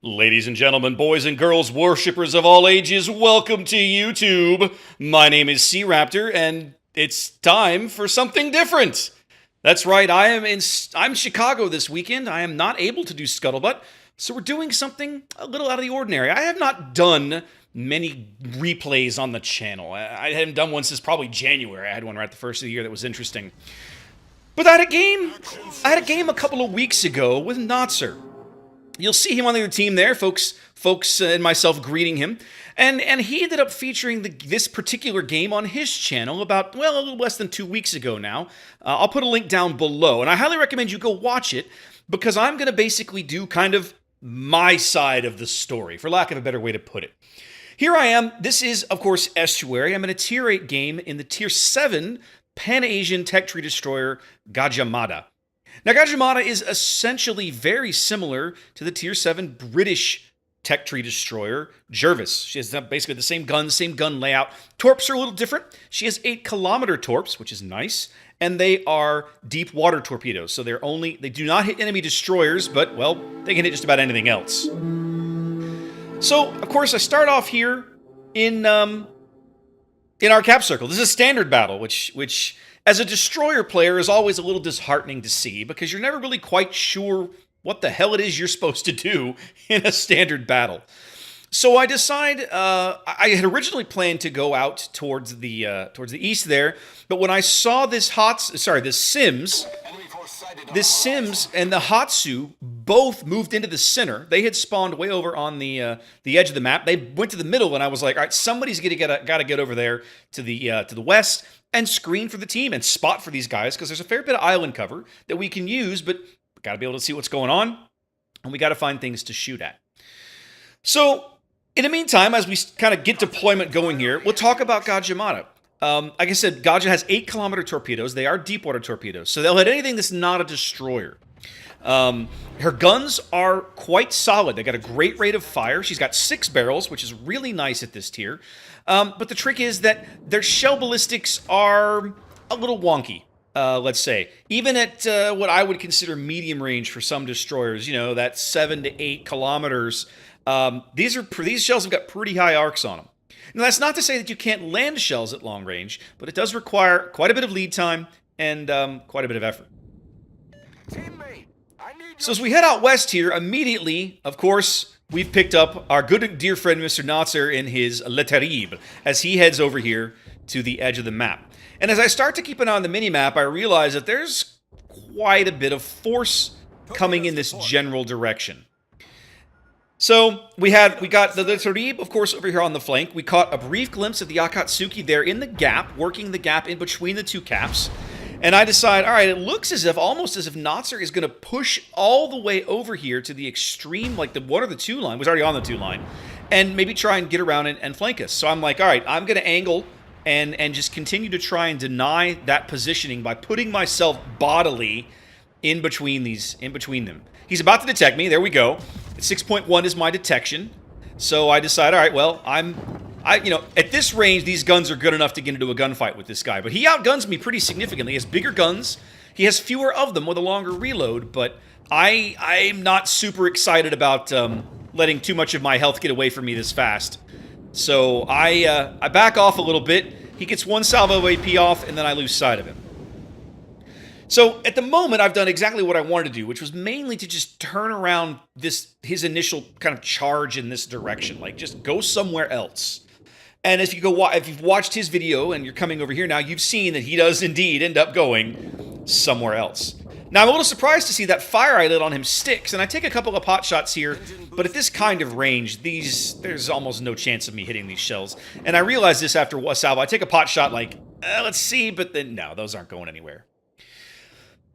Ladies and gentlemen, boys and girls, worshippers of all ages, welcome to YouTube. My name is SeaRaptor, and it's time for something different. That's right, I'm Chicago this weekend. I am not able to do Scuttlebutt, so we're doing something a little out of the ordinary. I have not done many replays on the channel. I haven't done one since probably January. I had one right at the first of the year that was interesting. But I had a game a couple of weeks ago with Notser. You'll see him on the other team there, folks and myself greeting him. And he ended up featuring this particular game on his channel about, well, a little less than 2 weeks ago now. I'll put a link down below, and I highly recommend you go watch it, because I'm going to basically do kind of my side of the story, for lack of a better way to put it. Here I am. This is, of course, Estuary. I'm in a Tier 8 game in the Tier 7 Pan-Asian Tech Tree Destroyer Gadjah Mada. Now, Gadjah Mada is essentially very similar to the Tier 7 British Tech Tree Destroyer, Jervis. She has basically the same gun layout. Torps are a little different. She has 8-kilometer torps, which is nice, and they are deep water torpedoes. So they do not hit enemy destroyers, but, well, they can hit just about anything else. So, of course, I start off here in our cap circle. This is a standard battle, which as a destroyer player is always a little disheartening to see, because you're never really quite sure what the hell it is you're supposed to do in a standard battle. So I decide, I had originally planned to go out towards the east there, but when I saw this Sims and the Hatsu both moved into the center. They had spawned way over on the edge of the map. They went to the middle, and I was like, all right, somebody's got to get over there to the west and screen for the team and spot for these guys, because there's a fair bit of island cover that we can use, but we got to be able to see what's going on, and we got to find things to shoot at. So, in the meantime, as we kind of get deployment going here, we'll talk about Gadjah Mada. Like I said, Gadjah has 8-kilometer torpedoes. They are deep water torpedoes, so they'll hit anything that's not a destroyer. Her guns are quite solid. They got a great rate of fire. She's got 6 barrels, which is really nice at this tier. But the trick is that their shell ballistics are a little wonky, let's say. Even at what I would consider medium range for some destroyers, you know, that 7 to 8 kilometers, these shells have got pretty high arcs on them. Now, that's not to say that you can't land shells at long range, but it does require quite a bit of lead time and quite a bit of effort. So as we head out west here, immediately, of course, we've picked up our good dear friend Mr. Notser in his Le Terrible as he heads over here to the edge of the map. And as I start to keep an eye on the minimap, I realize that there's quite a bit of force coming in this general direction. So we got the Le Terrible, of course, over here on the flank. We caught a brief glimpse of the Akatsuki there in the gap, working the gap in between the two caps. And I decide, all right, it looks almost as if Notser is going to push all the way over here to the extreme, like the 1 or the 2 line, was already on the 2 line, and maybe try and get around and flank us. So I'm like, all right, I'm going to angle and just continue to try and deny that positioning by putting myself bodily in between them. He's about to detect me. There we go. 6.1 is my detection. So I decide, all right, well, at this range, these guns are good enough to get into a gunfight with this guy. But he outguns me pretty significantly. He has bigger guns. He has fewer of them with a longer reload. But I'm not super excited about letting too much of my health get away from me this fast. So I back off a little bit. He gets 1 salvo AP off, and then I lose sight of him. So at the moment, I've done exactly what I wanted to do, which was mainly to just turn around his initial kind of charge in this direction. Like, just go somewhere else. And if you've watched his video and you're coming over here now, you've seen that he does indeed end up going somewhere else. Now, I'm a little surprised to see that fire I lit on him sticks, and I take a couple of pot shots here, but at this kind of range, there's almost no chance of me hitting these shells. And I realize this after a salvo. I take a pot shot like, let's see, but then, no, those aren't going anywhere.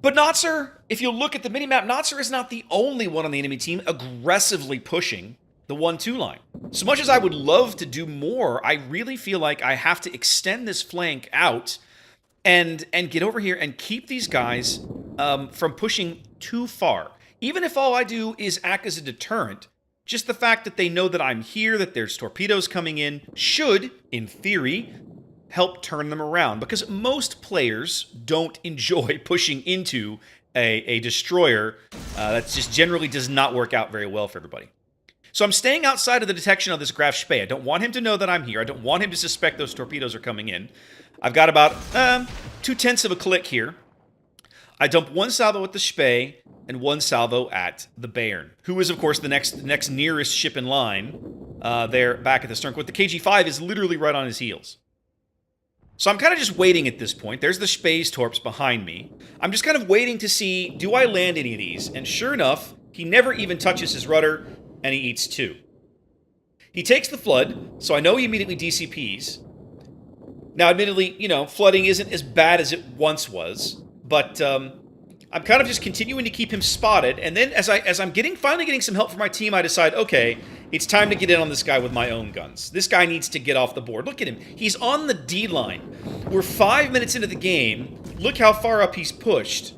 But Notser, if you look at the minimap, Notser is not the only one on the enemy team aggressively pushing the 1-2 line. So much as I would love to do more, I really feel like I have to extend this flank out and get over here and keep these guys from pushing too far. Even if all I do is act as a deterrent, just the fact that they know that I'm here, that there's torpedoes coming in, should, in theory, help turn them around, because most players don't enjoy pushing into a destroyer. That just generally does not work out very well for everybody. So I'm staying outside of the detection of this Graf Spee. I don't want him to know that I'm here. I don't want him to suspect those torpedoes are coming in. I've got about 2/10 of a click here. I dump one salvo at the Spee and one salvo at the Bayern, who is, of course, the next nearest ship in line there back at the stern. But the KG-5 is literally right on his heels. So I'm kind of just waiting at this point. There's the Spee's torps behind me. I'm just kind of waiting to see, do I land any of these? And sure enough, he never even touches his rudder, and he eats 2. He takes the flood, so I know he immediately DCPs. Now, admittedly, you know, flooding isn't as bad as it once was, but I'm kind of just continuing to keep him spotted, and then as I'm finally getting some help from my team, I decide, okay, it's time to get in on this guy with my own guns. This guy needs to get off the board. Look at him. He's on the D line. We're 5 minutes into the game. Look how far up he's pushed.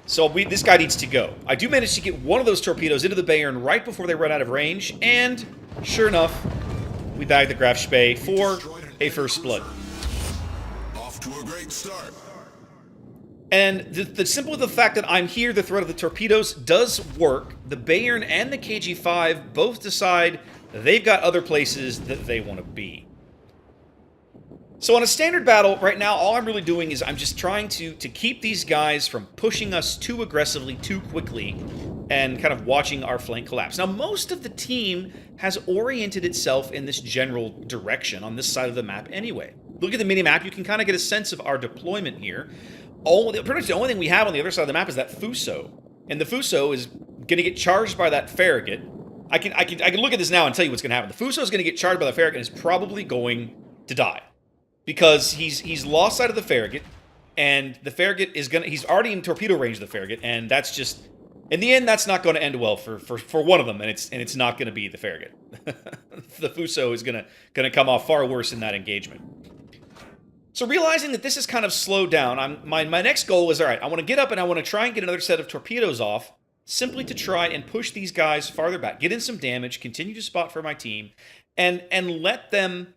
So this guy needs to go. I do manage to get one of those torpedoes into the Bayern right before they run out of range, and sure enough, we bag the Graf Spee for a first blood. Off to a great start. And the simple fact that I'm here, the threat of the torpedoes does work. The Bayern and the KG-5 both decide they've got other places that they want to be. So on a standard battle, right now, all I'm really doing is I'm just trying to keep these guys from pushing us too aggressively, too quickly, and kind of watching our flank collapse. Now, most of the team has oriented itself in this general direction on this side of the map anyway. Look at the mini-map. You can kind of get a sense of our deployment here. Pretty much the only thing we have on the other side of the map is that Fuso. And the Fuso is going to get charged by that Farragut. I can look at this now and tell you what's going to happen. The Fuso is going to get charged by the Farragut and is probably going to die. Because he's lost sight of the Farragut, and the Farragut is he's already in torpedo range of the Farragut, and that's just, in the end, that's not going to end well for one of them, and it's not going to be the Farragut. The Fuso is going to come off far worse in that engagement. So realizing that this is kind of slowed down, my next goal is, all right, I want to get up and I want to try and get another set of torpedoes off, simply to try and push these guys farther back, get in some damage, continue to spot for my team, and let them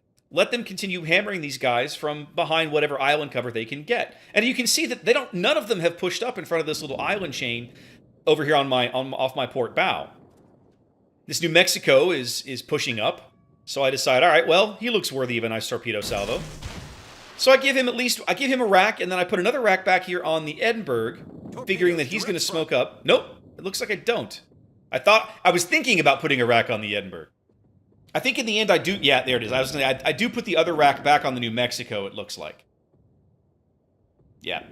continue hammering these guys from behind whatever island cover they can get. And you can see that none of them have pushed up in front of this little island chain over here off my port bow. This New Mexico is pushing up, so I decide, all right, well, he looks worthy of a nice torpedo salvo. So I give him a rack, and then I put another rack back here on the Edinburgh, figuring that he's going to smoke up. Nope, it looks like I don't. I was thinking about putting a rack on the Edinburgh. I think in the end I do. Yeah, there it is. I do put the other rack back on the New Mexico, it looks like. Yeah.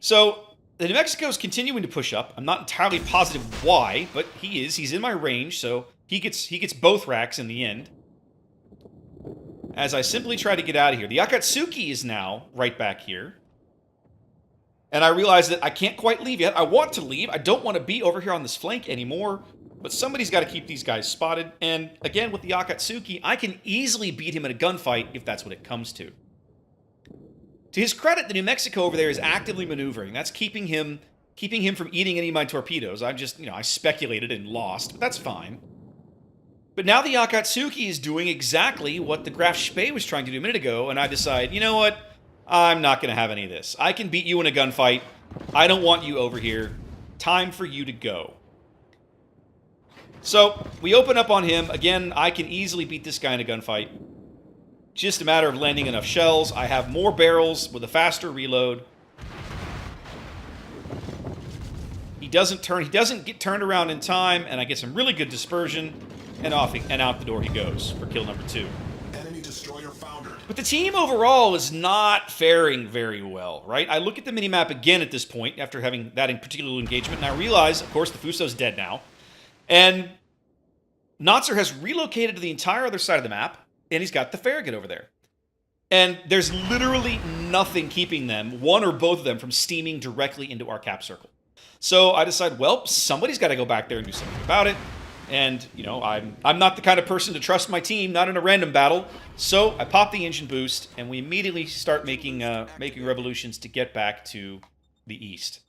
So the New Mexico is continuing to push up. I'm not entirely positive why, but he is. He's in my range, so he gets both racks in the end. As I simply try to get out of here. The Akatsuki is now right back here. And I realize that I can't quite leave yet. I want to leave. I don't want to be over here on this flank anymore. But somebody's got to keep these guys spotted. And again, with the Akatsuki, I can easily beat him in a gunfight if that's what it comes to. To his credit, the New Mexico over there is actively maneuvering. That's keeping him from eating any of my torpedoes. I speculated and lost, but that's fine. But now the Akatsuki is doing exactly what the Graf Spee was trying to do a minute ago, and I decide, you know what? I'm not going to have any of this. I can beat you in a gunfight. I don't want you over here. Time for you to go. So, we open up on him. Again, I can easily beat this guy in a gunfight. Just a matter of landing enough shells. I have more barrels with a faster reload. He doesn't get turned around in time, and I get some really good dispersion. And out the door he goes for kill number 2. Enemy destroyer foundered. But the team overall is not faring very well, right? I look at the minimap again at this point, after having that in particular engagement, and I realize, of course, the Fuso's dead now. And Notser has relocated to the entire other side of the map, and he's got the Farragut over there. And there's literally nothing keeping them, one or both of them, from steaming directly into our cap circle. So I decide, well, somebody's got to go back there and do something about it. And, you know, I'm not the kind of person to trust my team, not in a random battle. So I pop the engine boost, and we immediately start making revolutions to get back to the east.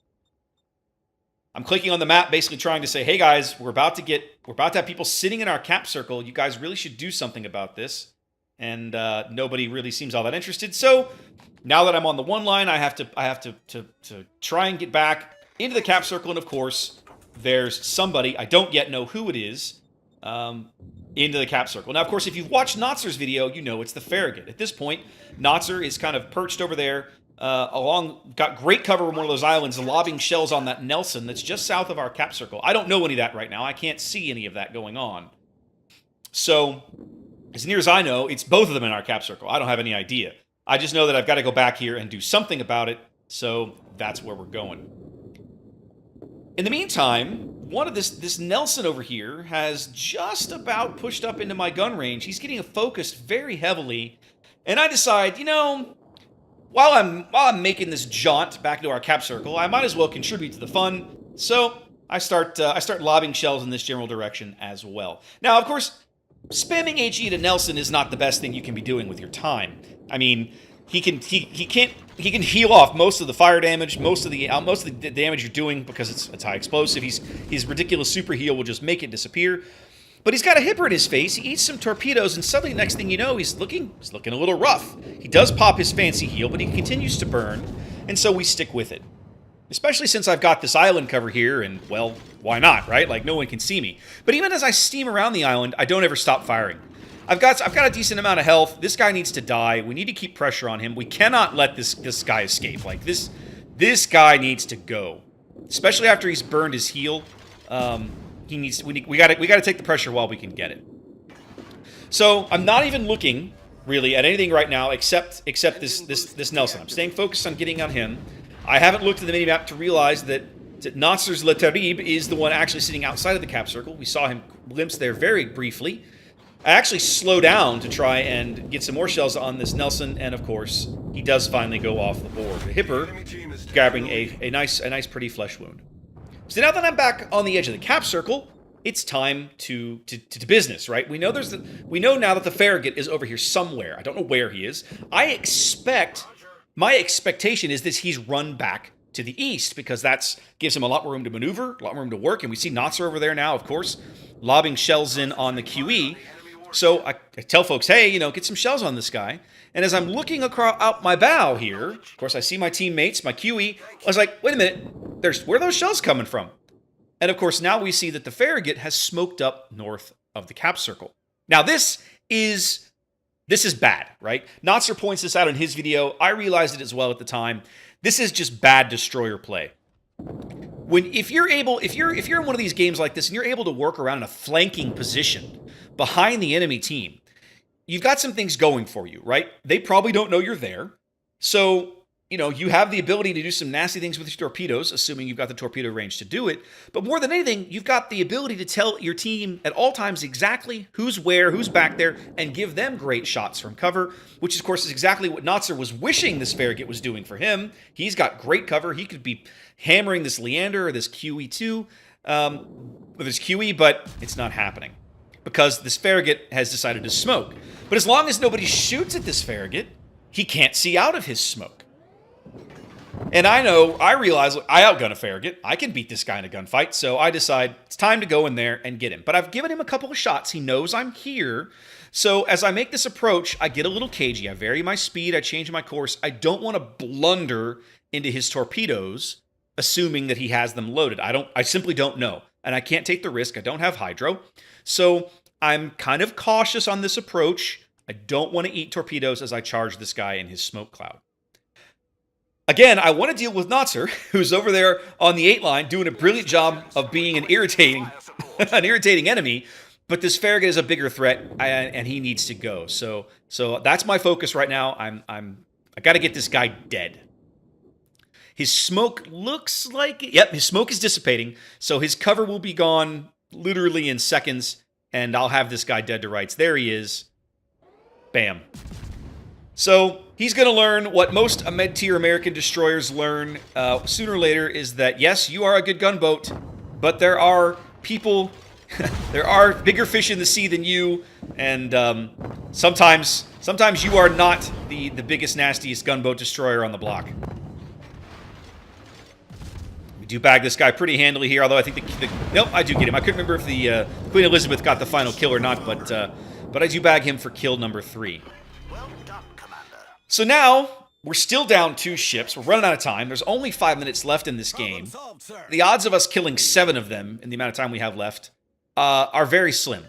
I'm clicking on the map, basically trying to say, hey guys, we're about to have people sitting in our cap circle. You guys really should do something about this. And nobody really seems all that interested. So now that I'm on the one line, I have to try and get back into the cap circle, and of course, there's somebody, I don't yet know who it is, into the cap circle. Now, of course, if you've watched Notser's video, you know it's the Farragut. At this point, Notser is kind of perched over there, got great cover on one of those islands, lobbing shells on that Nelson that's just south of our cap circle. I don't know any of that right now. I can't see any of that going on. So, as near as I know, it's both of them in our cap circle. I don't have any idea. I just know that I've got to go back here and do something about it, so that's where we're going. In the meantime, one of this Nelson over here has just about pushed up into my gun range. He's getting focused very heavily, and I decide, you know, while I'm making this jaunt back to our cap circle, I might as well contribute to the fun. So I start lobbing shells in this general direction as well. Now, of course, spamming HE to Nelson is not the best thing you can be doing with your time. I mean, he can heal off most of the fire damage, most of the damage you're doing because it's high explosive. His ridiculous super heal will just make it disappear. But he's got a hipper in his face. He eats some torpedoes, and suddenly, next thing you know, he's looking a little rough. He does pop his fancy heal, but he continues to burn, and so we stick with it. Especially since I've got this island cover here, and, well, why not, right? Like, no one can see me. But even as I steam around the island, I don't ever stop firing. I've got a decent amount of health. This guy needs to die. We need to keep pressure on him. We cannot let this guy escape. Like, this guy needs to go. Especially after he's burned his heal. We got to take the pressure while we can get it. So, I'm not even looking, really, at anything right now except this Nelson. I'm staying focused on getting on him. I haven't looked at the minimap to realize that Notser's Le Terrible is the one actually sitting outside of the cap circle. We saw him glimpse there very briefly. I actually slow down to try and get some more shells on this Nelson, and of course, he does finally go off the board. The hipper grabbing a nice pretty flesh wound. So now that I'm back on the edge of the cap circle, it's time to business, right? We know now that the Farragut is over here somewhere. I don't know where he is. My expectation is that he's run back to the east, because that gives him a lot more room to maneuver, a lot more room to work, and we see Notser over there now, of course, lobbing shells in on the QE. So I tell folks, hey, you know, get some shells on this guy. And as I'm looking out my bow here, of course, I see my teammates, my QE. I was like, wait a minute, where are those shells coming from? And of course, now we see that the Farragut has smoked up north of the cap circle. Now, this is bad, right? Notser points this out in his video. I realized it as well at the time. This is just bad destroyer play. If you're in one of these games like this and you're able to work around in a flanking position behind the enemy team, you've got some things going for you, right? They probably don't know you're there. So, you know, you have the ability to do some nasty things with your torpedoes, assuming you've got the torpedo range to do it. But more than anything, you've got the ability to tell your team at all times exactly who's where, who's back there, and give them great shots from cover, which, of course, is exactly what Notser was wishing this Farragut was doing for him. He's got great cover. He could be hammering this Leander or this QE2 with his QE, but it's not happening because this Farragut has decided to smoke. But as long as nobody shoots at this Farragut, he can't see out of his smoke. And I realize, look, I outgun a Farragut. I can beat this guy in a gunfight, so I decide it's time to go in there and get him. But I've given him a couple of shots. He knows I'm here. So as I make this approach, I get a little cagey. I vary my speed. I change my course. I don't want to blunder into his torpedoes, assuming that he has them loaded. I simply don't know. And I can't take the risk. I don't have hydro. So I'm kind of cautious on this approach. I don't want to eat torpedoes as I charge this guy in his smoke cloud. Again, I want to deal with Notser, who's over there on the 8 line doing a brilliant job of being an irritating enemy, but this Farragut is a bigger threat, and he needs to go. So that's my focus right now. I got to get this guy dead. His smoke looks like his smoke is dissipating, so his cover will be gone literally in seconds, and I'll have this guy dead to rights. There he is. Bam. So he's going to learn what most mid-tier American destroyers learn sooner or later, is that, yes, you are a good gunboat, but there are people, there are bigger fish in the sea than you, and sometimes you are not the biggest, nastiest gunboat destroyer on the block. We do bag this guy pretty handily here, although I think nope, I do get him. I couldn't remember if the Queen Elizabeth got the final kill or not, but I do bag him for kill number 3. So now, We're still down 2 ships. We're running out of time. There's only 5 minutes left in this game. The odds of us killing 7 of them in the amount of time we have left are very slim.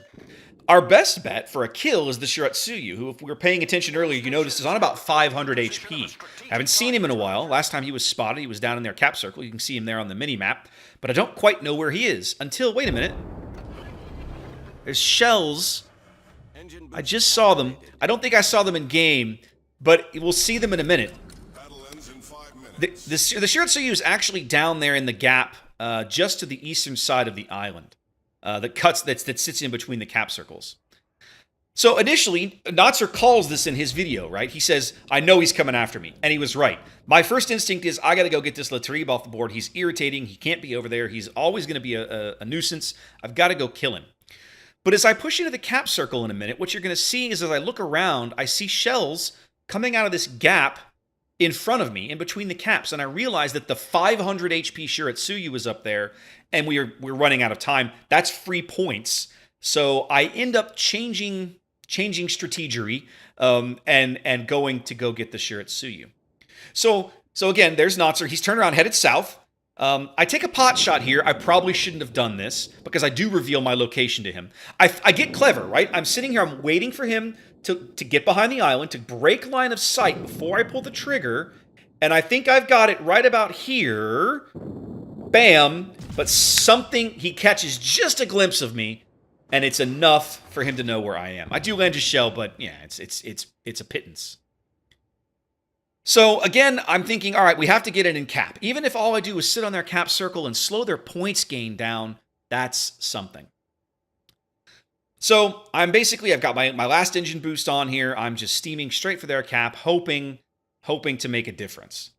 Our best bet for a kill is the Shiratsuyu, who, if we were paying attention earlier, you noticed is on about 500 HP. Haven't seen him in a while. Last time he was spotted, he was down in their cap circle. You can see him there on the mini-map. But I don't quite know where he is until, wait a minute. There's shells. I just saw them. I don't think I saw them in game, but we'll see them in a minute. The Shiratsuyu is actually down there in the gap just to the eastern side of the island. That sits in between the cap circles. So initially, Notser calls this in his video, right? He says, I know he's coming after me. And he was right. My first instinct is, I got to go get this Latrib off the board. He's irritating. He can't be over there. He's always going to be a nuisance. I've got to go kill him. But as I push into the cap circle in a minute, what you're going to see is as I look around, I see shells coming out of this gap in front of me, in between the caps, and I realize that the 500 HP Shiratsuyu is up there, and we're running out of time. That's free points, so I end up changing strategery and going to go get the Shiratsuyu. So again, there's Notser. He's turned around, headed south. I take a pot shot here. I probably shouldn't have done this because I do reveal my location to him. I get clever, right? I'm sitting here. I'm waiting for him to get behind the island, to break line of sight before I pull the trigger. And I think I've got it right about here. Bam. But he catches just a glimpse of me, and it's enough for him to know where I am. I do land a shell, but yeah, it's a pittance. So again, I'm thinking, all right, we have to get it in cap. Even if all I do is sit on their cap circle and slow their points gain down, that's something. So I've got my last engine boost on here. I'm just steaming straight for their cap, hoping to make a difference.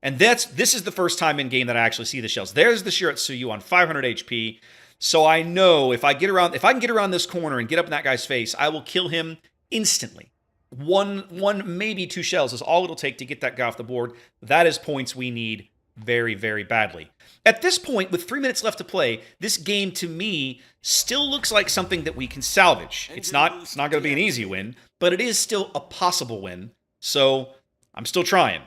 And this is the first time in game that I actually see the shells. There's the Shiratsuyu on 500 HP. So I know if I can get around this corner and get up in that guy's face, I will kill him instantly. One, maybe 2 shells is all it'll take to get that guy off the board. That is points we need very, very badly. At this point, with 3 minutes left to play, this game to me still looks like something that we can salvage. It's not going to be an easy win, but it is still a possible win. So I'm still trying.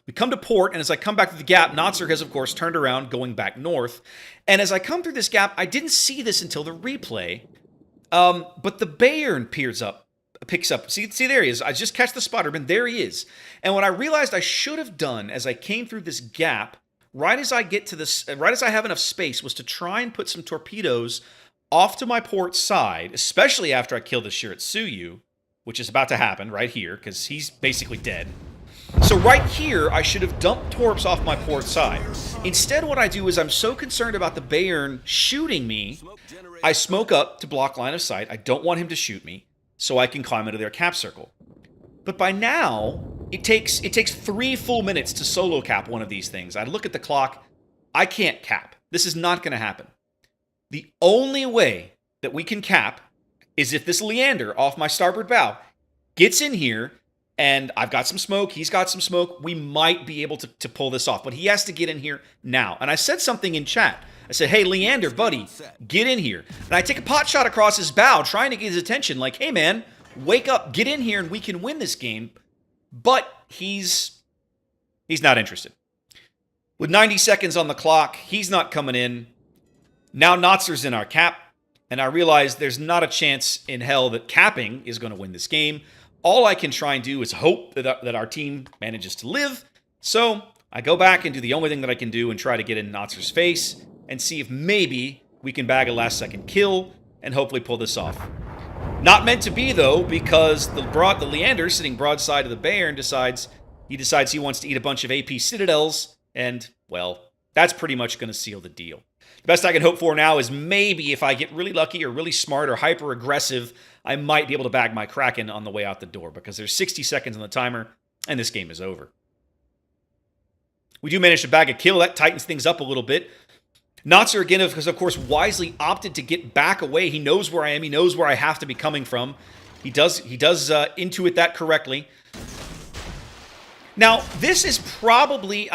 We come to port, and as I come back through the gap, Notser has, of course, turned around, going back north. And as I come through this gap, I didn't see this until the replay. But the Bayern picks up. See, there he is. I just catch the spotter, and there he is. And what I realized I should have done as I came through this gap, right as I have enough space, was to try and put some torpedoes off to my port side, especially after I kill the Shiratsuyu, which is about to happen right here, because he's basically dead. So right here, I should have dumped torps off my port side. Instead, what I do is I'm so concerned about the Bayern shooting me, I smoke up to block line of sight. I don't want him to shoot me, so I can climb into their cap circle. But by now, it takes 3 full minutes to solo cap one of these things. I look at the clock. I can't cap. This is not going to happen. The only way that we can cap is if this Leander off my starboard bow gets in here, and I've got some smoke, he's got some smoke, we might be able to pull this off. But he has to get in here now. And I said something in chat. I said, hey, Leander, buddy, get in here. And I take a pot shot across his bow, trying to get his attention, like, hey, man, wake up, get in here, and we can win this game. But he's not interested. With 90 seconds on the clock, he's not coming in. Now Notser's in our cap, and I realize there's not a chance in hell that capping is going to win this game. All I can try and do is hope that our team manages to live. So I go back and do the only thing that I can do and try to get in Notser's face and see if maybe we can bag a last-second kill and hopefully pull this off. Not meant to be, though, because the Leander, sitting broadside of the Bayern, decides he wants to eat a bunch of AP Citadels, and, well, that's pretty much going to seal the deal. The best I can hope for now is maybe if I get really lucky or really smart or hyper-aggressive, I might be able to bag my Kraken on the way out the door, because there's 60 seconds on the timer, and this game is over. We do manage to bag a kill. That tightens things up a little bit. Notser, again, because of course, wisely opted to get back away. He knows where I am. He knows where I have to be coming from. He does intuit that correctly. Now, this is probably,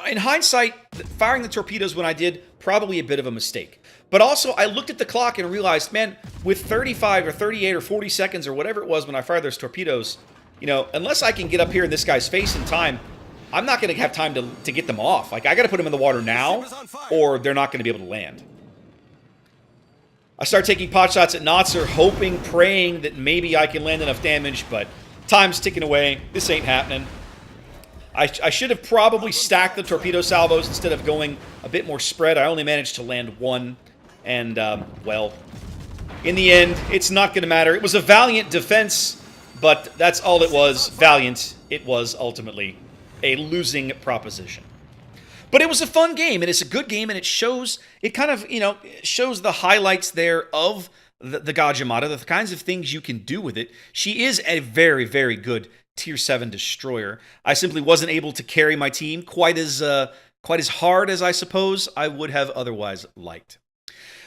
in hindsight, firing the torpedoes when I did, probably a bit of a mistake. But also, I looked at the clock and realized, man, with 35 or 38 or 40 seconds or whatever it was when I fired those torpedoes, you know, unless I can get up here in this guy's face in time, I'm not going to have time to get them off. Like, I got to put them in the water now, or they're not going to be able to land. I start taking pot shots at Notser, hoping, praying that maybe I can land enough damage, but time's ticking away. This ain't happening. I should have probably stacked the torpedo salvos instead of going a bit more spread. I only managed to land one, and, well, in the end, it's not going to matter. It was a valiant defense, but that's all it was. Valiant. It was ultimately a losing proposition. But it was a fun game, and it's a good game, and it shows, it kind of, you know, shows the highlights there of the Gadjah Mada, the kinds of things you can do with it. She is a very, very good Tier 7 destroyer. I simply wasn't able to carry my team quite as hard as I suppose I would have otherwise liked.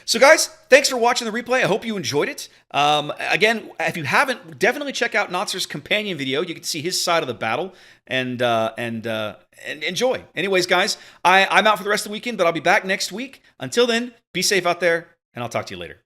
So guys, thanks for watching the replay. I hope you enjoyed it. Again, if you haven't, definitely check out Notser's companion video. You can see his side of the battle and enjoy. Anyways, guys, I'm out for the rest of the weekend, but I'll be back next week. Until then, be safe out there, and I'll talk to you later.